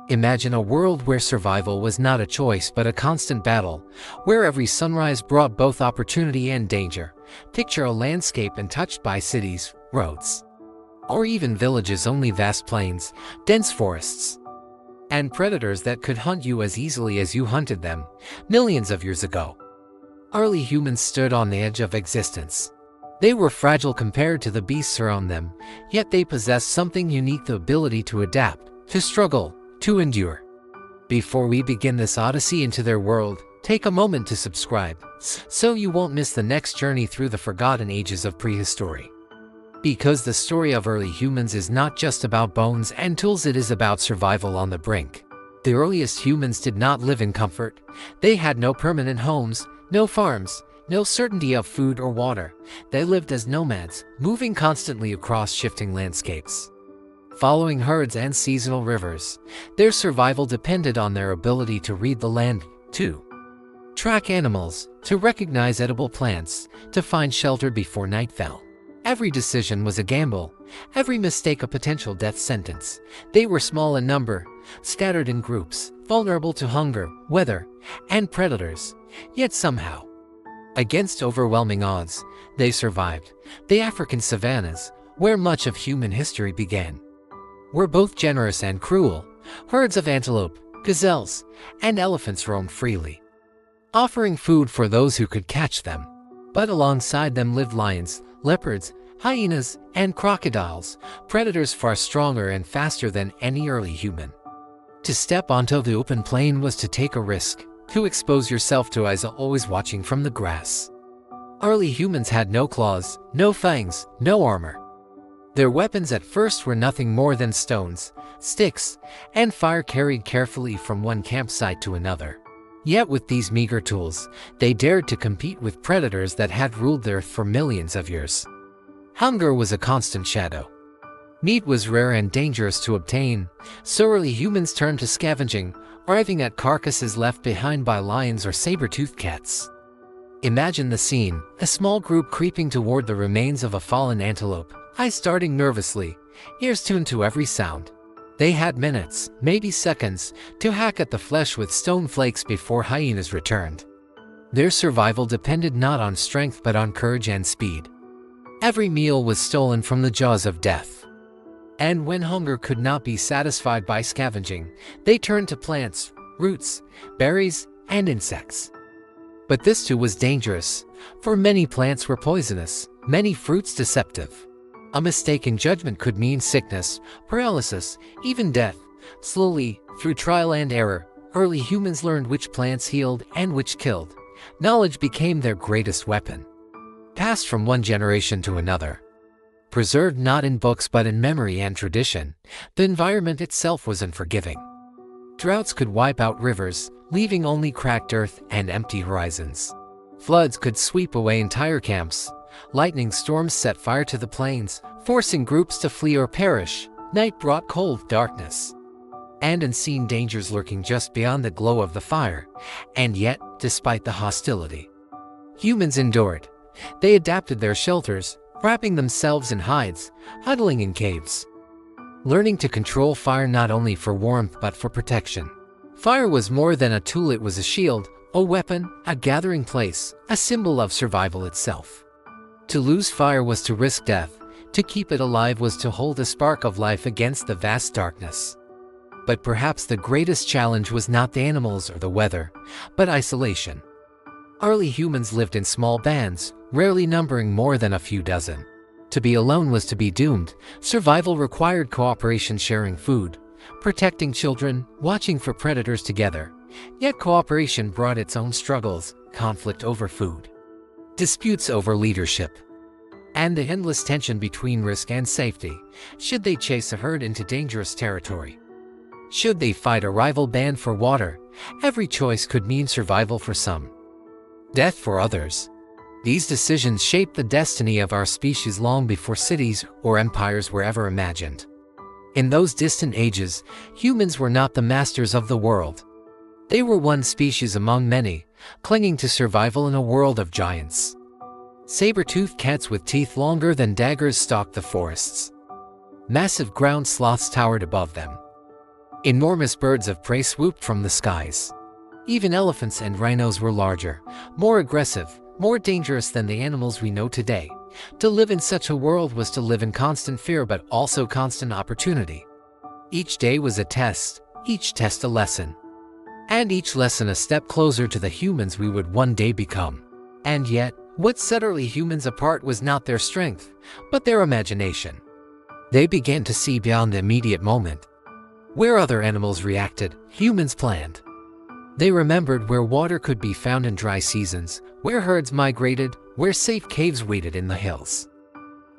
Imagine a world where survival was not a choice but a constant battle, where every sunrise brought both opportunity and danger. Picture a landscape untouched by cities, roads, or even villages, only vast plains, dense forests, and predators that could hunt you as easily as you hunted them. Millions of years ago, early humans stood on the edge of existence. They were fragile compared to the beasts around them, yet they possessed something unique: the ability to adapt, to struggle, to endure. Before we begin this odyssey into their world, take a moment to subscribe, so you won't miss the next journey through the forgotten ages of prehistory. Because the story of early humans is not just about bones and tools, it is about survival on the brink. The earliest humans did not live in comfort. They had no permanent homes, no farms, no certainty of food or water. They lived as nomads, moving constantly across shifting landscapes, following herds and seasonal rivers. Their survival depended on their ability to read the land, to track animals, to recognize edible plants, to find shelter before night fell. Every decision was a gamble, every mistake a potential death sentence. They were small in number, scattered in groups, vulnerable to hunger, weather, and predators. Yet somehow, against overwhelming odds, they survived. The African savannas, where much of human history began, were both generous and cruel. Herds of antelope, gazelles, and elephants roamed freely, offering food for those who could catch them. But alongside them lived lions, leopards, hyenas, and crocodiles, predators far stronger and faster than any early human. To step onto the open plain was to take a risk, to expose yourself to eyes always watching from the grass. Early humans had no claws, no fangs, no armor. Their weapons at first were nothing more than stones, sticks, and fire carried carefully from one campsite to another. Yet with these meager tools, they dared to compete with predators that had ruled the earth for millions of years. Hunger was a constant shadow. Meat was rare and dangerous to obtain, so early humans turned to scavenging, arriving at carcasses left behind by lions or saber-toothed cats. Imagine the scene: a small group creeping toward the remains of a fallen antelope, eyes starting nervously, ears tuned to every sound. They had minutes, maybe seconds, to hack at the flesh with stone flakes before hyenas returned. Their survival depended not on strength but on courage and speed. Every meal was stolen from the jaws of death. And when hunger could not be satisfied by scavenging, they turned to plants, roots, berries, and insects. But this too was dangerous, for many plants were poisonous, many fruits deceptive. A mistaken judgment could mean sickness, paralysis, even death. Slowly, through trial and error, early humans learned which plants healed and which killed. Knowledge became their greatest weapon, passed from one generation to another. Preserved not in books but in memory and tradition, the environment itself was unforgiving. Droughts could wipe out rivers, leaving only cracked earth and empty horizons. Floods could sweep away entire camps. Lightning storms set fire to the plains, forcing groups to flee or perish. Night brought cold darkness, and unseen dangers lurking just beyond the glow of the fire. And yet, despite the hostility, humans endured. They adapted their shelters, wrapping themselves in hides, huddling in caves, learning to control fire not only for warmth but for protection. Fire was more than a tool, it was a shield, a weapon, a gathering place, a symbol of survival itself. To lose fire was to risk death. To keep it alive was to hold a spark of life against the vast darkness. But perhaps the greatest challenge was not the animals or the weather, but isolation. Early humans lived in small bands, rarely numbering more than a few dozen. To be alone was to be doomed. Survival required cooperation, sharing food, protecting children, watching for predators together. Yet cooperation brought its own struggles: conflict over food, disputes over leadership, and the endless tension between risk and safety. Should they chase a herd into dangerous territory? Should they fight a rival band for water? Every choice could mean survival for some, death for others. These decisions shaped the destiny of our species long before cities or empires were ever imagined. In those distant ages, humans were not the masters of the world. They were one species among many, clinging to survival in a world of giants. Saber-toothed cats with teeth longer than daggers stalked the forests. Massive ground sloths towered above them. Enormous birds of prey swooped from the skies. Even elephants and rhinos were larger, more aggressive, more dangerous than the animals we know today. To live in such a world was to live in constant fear but also constant opportunity. Each day was a test, each test a lesson. And each lesson a step closer to the humans we would one day become. And yet, what set early humans apart was not their strength, but their imagination. They began to see beyond the immediate moment. Where other animals reacted, humans planned. They remembered where water could be found in dry seasons, where herds migrated, where safe caves waited in the hills.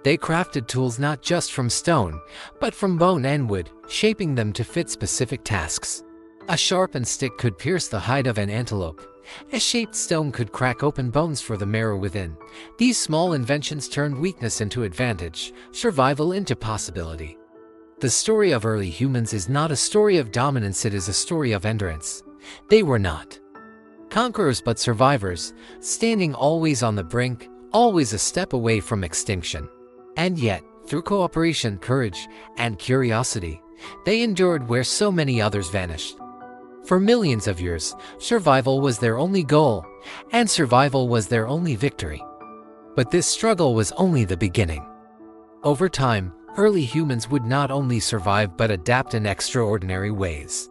They crafted tools not just from stone, but from bone and wood, shaping them to fit specific tasks. A sharpened stick could pierce the hide of an antelope. A shaped stone could crack open bones for the marrow within. These small inventions turned weakness into advantage, survival into possibility. The story of early humans is not a story of dominance, it is a story of endurance. They were not conquerors but survivors, standing always on the brink, always a step away from extinction. And yet, through cooperation, courage, and curiosity, they endured where so many others vanished. For millions of years, survival was their only goal, and survival was their only victory. But this struggle was only the beginning. Over time, early humans would not only survive but adapt in extraordinary ways.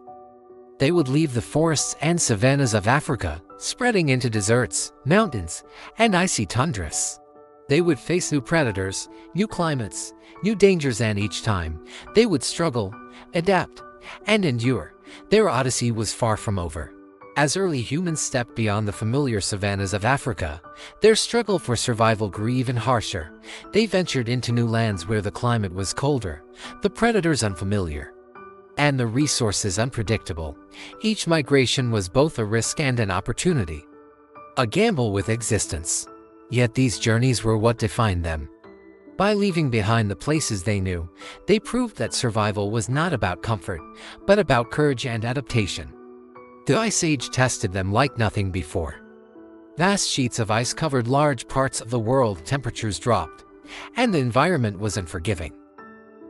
They would leave the forests and savannas of Africa, spreading into deserts, mountains, and icy tundras. They would face new predators, new climates, new dangers, and each time, they would struggle, adapt, and endure. Their odyssey was far from over. As early humans stepped beyond the familiar savannas of Africa, their struggle for survival grew even harsher. They ventured into new lands where the climate was colder, the predators unfamiliar, and the resources unpredictable. Each migration was both a risk and an opportunity, a gamble with existence. Yet these journeys were what defined them. By leaving behind the places they knew, they proved that survival was not about comfort, but about courage and adaptation. The Ice Age tested them like nothing before. Vast sheets of ice covered large parts of the world, temperatures dropped, and the environment was unforgiving.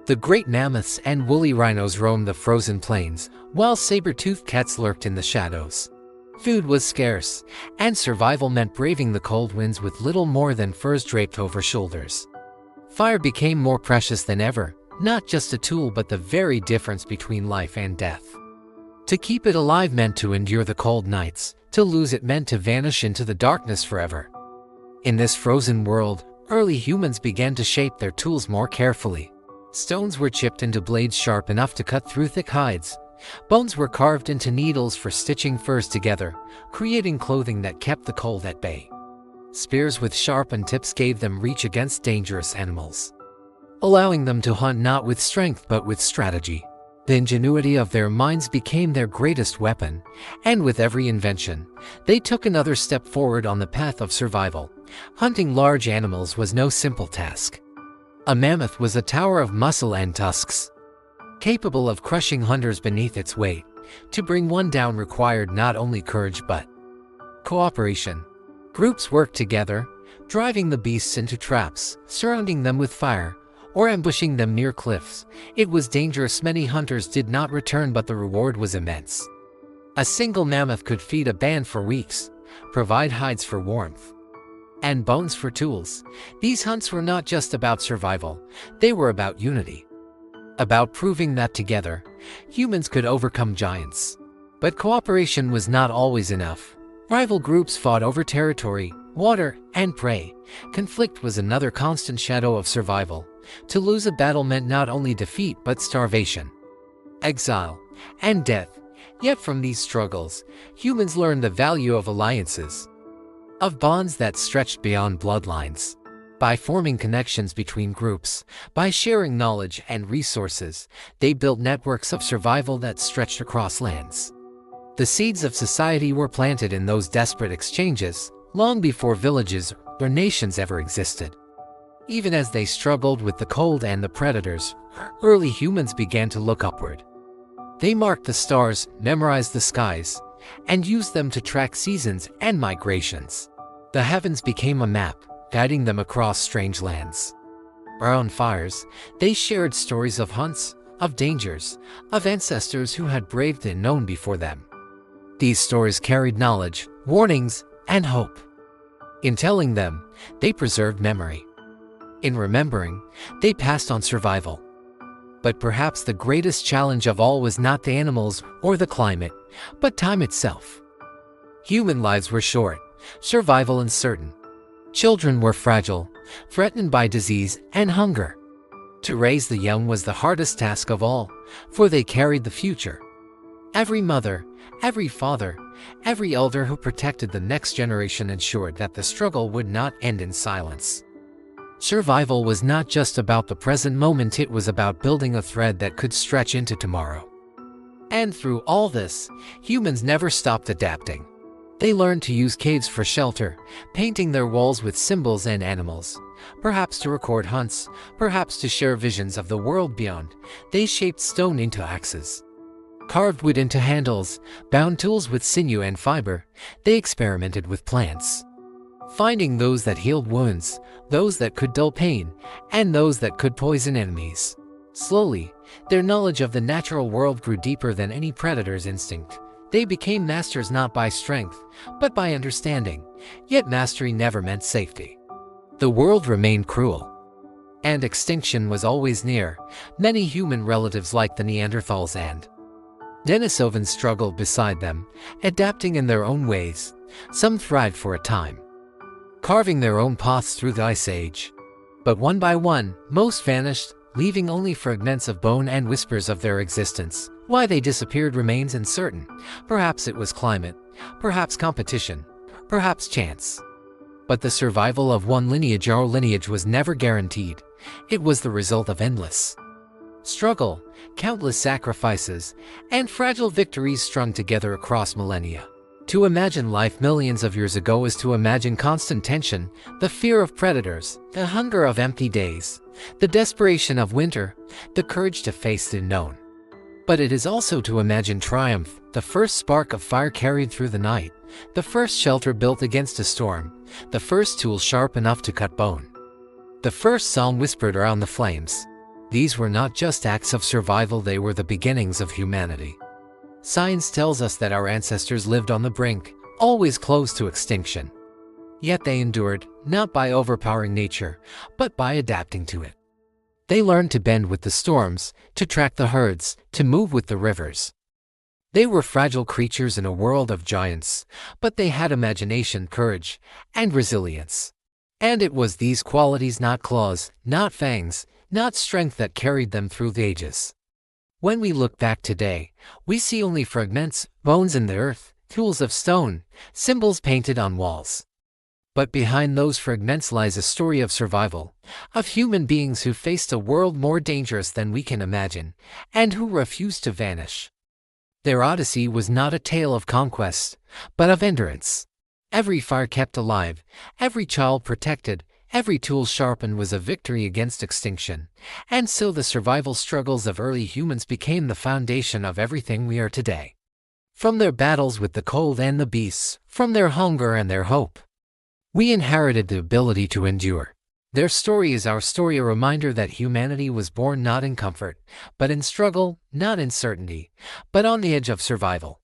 The great mammoths and woolly rhinos roamed the frozen plains, while saber-toothed cats lurked in the shadows. Food was scarce, and survival meant braving the cold winds with little more than furs draped over shoulders. Fire became more precious than ever, not just a tool but the very difference between life and death. To keep it alive meant to endure the cold nights, to lose it meant to vanish into the darkness forever. In this frozen world, early humans began to shape their tools more carefully. Stones were chipped into blades sharp enough to cut through thick hides. Bones were carved into needles for stitching furs together, creating clothing that kept the cold at bay. Spears with sharpened tips gave them reach against dangerous animals, allowing them to hunt not with strength but with strategy. The ingenuity of their minds became their greatest weapon, and with every invention, they took another step forward on the path of survival. Hunting large animals was no simple task. A mammoth was a tower of muscle and tusks, capable of crushing hunters beneath its weight. To bring one down required not only courage but cooperation. Groups worked together, driving the beasts into traps, surrounding them with fire, or ambushing them near cliffs. It was dangerous. Many hunters did not return, but the reward was immense. A single mammoth could feed a band for weeks, provide hides for warmth, and bones for tools. These hunts were not just about survival, they were about unity. About proving that together, humans could overcome giants. But cooperation was not always enough. Rival groups fought over territory, water, and prey. Conflict was another constant shadow of survival. To lose a battle meant not only defeat but starvation, exile, and death. Yet from these struggles, humans learned the value of alliances, of bonds that stretched beyond bloodlines. By forming connections between groups, by sharing knowledge and resources, they built networks of survival that stretched across lands. The seeds of society were planted in those desperate exchanges, long before villages or nations ever existed. Even as they struggled with the cold and the predators, early humans began to look upward. They marked the stars, memorized the skies, and used them to track seasons and migrations. The heavens became a map, guiding them across strange lands. Around fires, they shared stories of hunts, of dangers, of ancestors who had braved the unknown before them. These stories carried knowledge, warnings, and hope. In telling them, they preserved memory. In remembering, they passed on survival. But perhaps the greatest challenge of all was not the animals or the climate, but time itself. Human lives were short, survival uncertain. Children were fragile, threatened by disease and hunger. To raise the young was the hardest task of all, for they carried the future. Every mother, every father, every elder who protected the next generation ensured that the struggle would not end in silence. Survival was not just about the present moment, it was about building a thread that could stretch into tomorrow. And through all this, humans never stopped adapting. They learned to use caves for shelter, painting their walls with symbols and animals. Perhaps to record hunts, perhaps to share visions of the world beyond. They shaped stone into axes, carved wood into handles, bound tools with sinew and fiber. They experimented with plants, finding those that healed wounds, those that could dull pain, and those that could poison enemies. Slowly, their knowledge of the natural world grew deeper than any predator's instinct. They became masters not by strength, but by understanding. Yet mastery never meant safety. The world remained cruel, and extinction was always near. Many human relatives like the Neanderthals and Denisovans struggled beside them, adapting in their own ways. Some thrived for a time, carving their own paths through the Ice Age. But one by one, most vanished, leaving only fragments of bone and whispers of their existence. Why they disappeared remains uncertain. Perhaps it was climate, perhaps competition, perhaps chance. But the survival of one lineage or lineage was never guaranteed. It was the result of endless struggle, countless sacrifices, and fragile victories strung together across millennia. To imagine life millions of years ago is to imagine constant tension, the fear of predators, the hunger of empty days, the desperation of winter, the courage to face the unknown. But it is also to imagine triumph, the first spark of fire carried through the night, the first shelter built against a storm, the first tool sharp enough to cut bone, the first song whispered around the flames. These were not just acts of survival, they were the beginnings of humanity. Science tells us that our ancestors lived on the brink, always close to extinction. Yet they endured, not by overpowering nature, but by adapting to it. They learned to bend with the storms, to track the herds, to move with the rivers. They were fragile creatures in a world of giants, but they had imagination, courage, and resilience. And it was these qualities, not claws, not fangs, not strength, that carried them through the ages. When we look back today, we see only fragments, bones in the earth, tools of stone, symbols painted on walls. But behind those fragments lies a story of survival, of human beings who faced a world more dangerous than we can imagine, and who refused to vanish. Their odyssey was not a tale of conquest, but of endurance. Every fire kept alive, every child protected, every tool sharpened was a victory against extinction. And so the survival struggles of early humans became the foundation of everything we are today. From their battles with the cold and the beasts, from their hunger and their hope, we inherited the ability to endure. Their story is our story, a reminder that humanity was born not in comfort, but in struggle, not in certainty, but on the edge of survival.